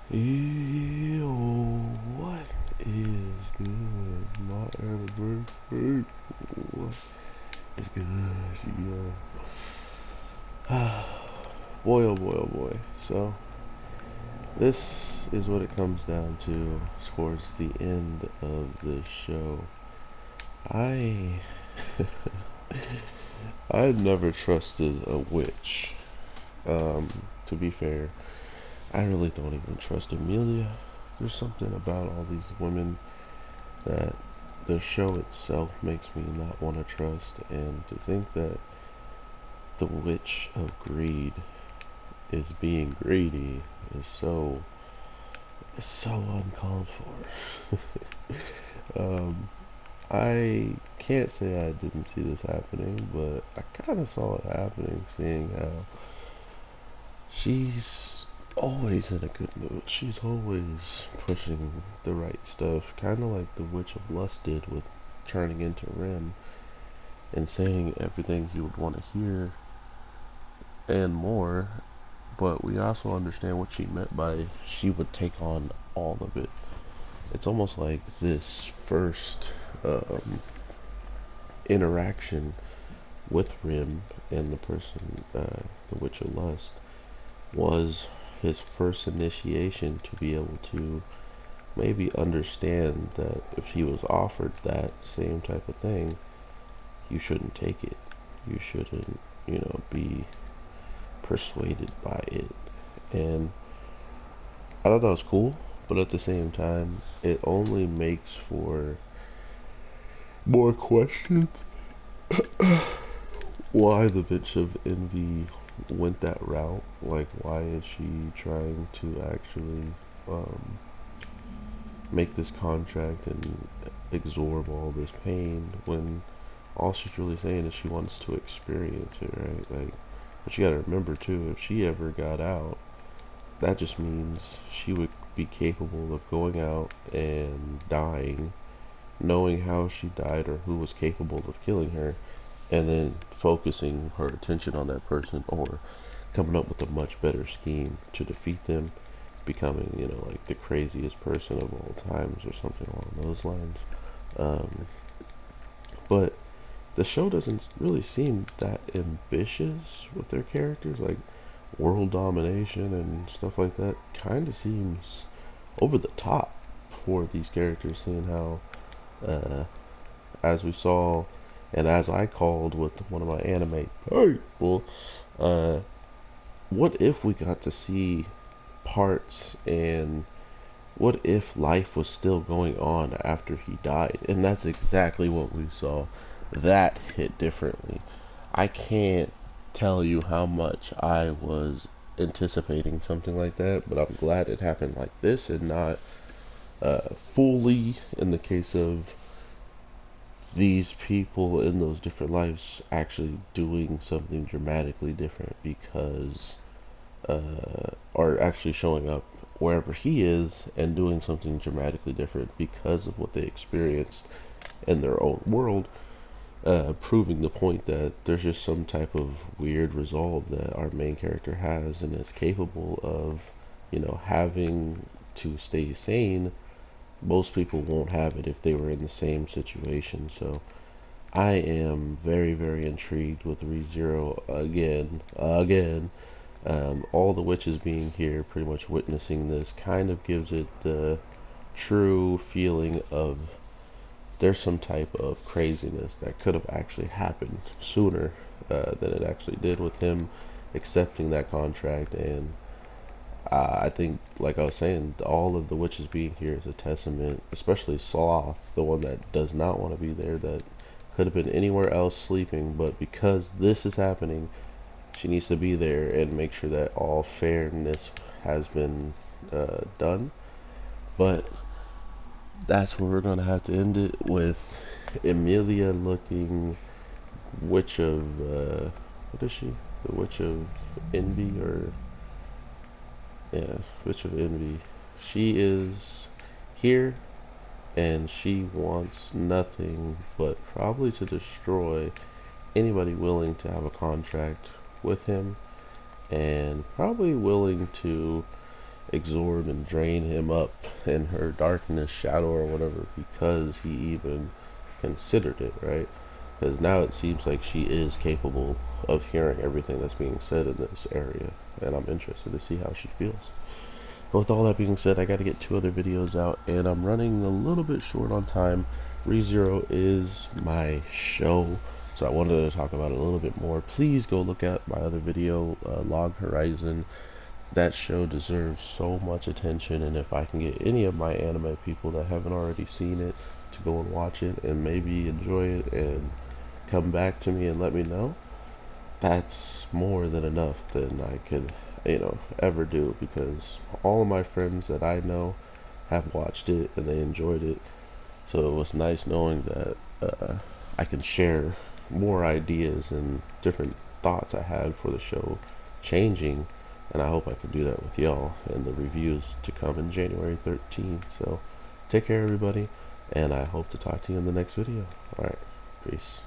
Yo, what is good? My anniversary. What is good, CEO? Boy, oh boy, oh boy. So, this is what it comes down to towards the end of the show. I. I had never trusted a witch. Um, to be fair, I really don't even trust Amelia. There's something about all these women that the show itself makes me not want to trust, and to think that the witch of greed is being greedy is so uncalled for. um, I can't say I didn't see this happening, but I kind of saw it happening, seeing how she's always in a good mood. She's always pushing the right stuff, kind of like the Witch of Lust did with turning into Rim and saying everything you would want to hear and more. But we also understand what she meant by she would take on all of it. It's almost like this first interaction with Rim and the person, the Witch of Lust, was his first initiation to be able to maybe understand that if he was offered that same type of thing, you shouldn't take it. You shouldn't, be persuaded by it. And I thought that was cool, but at the same time, it only makes for more questions. Why the bitch of envy went that route? Like, why is she trying to actually um, make this contract and absorb all this pain when all she's really saying is she wants to experience it, right? Like, but you gotta remember too, if she ever got out, that just means she would be capable of going out and dying, knowing how she died or who was capable of killing her, and then focusing her attention on that person or coming up with a much better scheme to defeat them, becoming, like the craziest person of all times or something along those lines. Um, but the show doesn't really seem that ambitious with their characters, like world domination and stuff like that. Kind of seems over the top for these characters, seeing how, uh, as we saw, and as I called with one of my anime people, uh, what if we got to see parts and what if life was still going on after he died? And that's exactly what we saw. That hit differently. I can't tell you how much I was anticipating something like that, but I'm glad it happened like this and not fully in the case of these people in those different lives actually doing something dramatically different because are actually showing up wherever he is and doing something dramatically different because of what they experienced in their own world, proving the point that there's just some type of weird resolve that our main character has and is capable of, having to stay sane. Most people won't have it if they were in the same situation. So I am very, very intrigued with ReZero again. All the witches being here, pretty much witnessing this, kind of gives it the true feeling of there's some type of craziness that could have actually happened sooner than it actually did with him accepting that contract. And I think, like I was saying, all of the witches being here is a testament, especially Sloth, the one that does not want to be there, that could have been anywhere else sleeping, but because this is happening, she needs to be there and make sure that all fairness has been done. But that's where we're going to have to end it with Emilia looking Witch of, what is she? The Witch of Envy, or, yeah, Witch of Envy. She is here and she wants nothing but probably to destroy anybody willing to have a contract with him, and probably willing to absorb and drain him up in her darkness, shadow, or whatever, because he even considered it, right? Because now it seems like she is capable of hearing everything that's being said in this area, and I'm interested to see how she feels. But with all that being said, I got to get 2 other videos out, and I'm running a little bit short on time. ReZero is my show, so I wanted to talk about it a little bit more. Please go look at my other video, Log Horizon. That show deserves so much attention, and if I can get any of my anime people that haven't already seen it to go and watch it and maybe enjoy it and come back to me and let me know, that's more than enough than I could, ever do, because all of my friends that I know have watched it and they enjoyed it. So it was nice knowing that I can share more ideas and different thoughts I had for the show changing, and I hope I can do that with y'all and the reviews to come in January 13th. So take care, everybody, and I hope to talk to you in the next video. Alright, peace.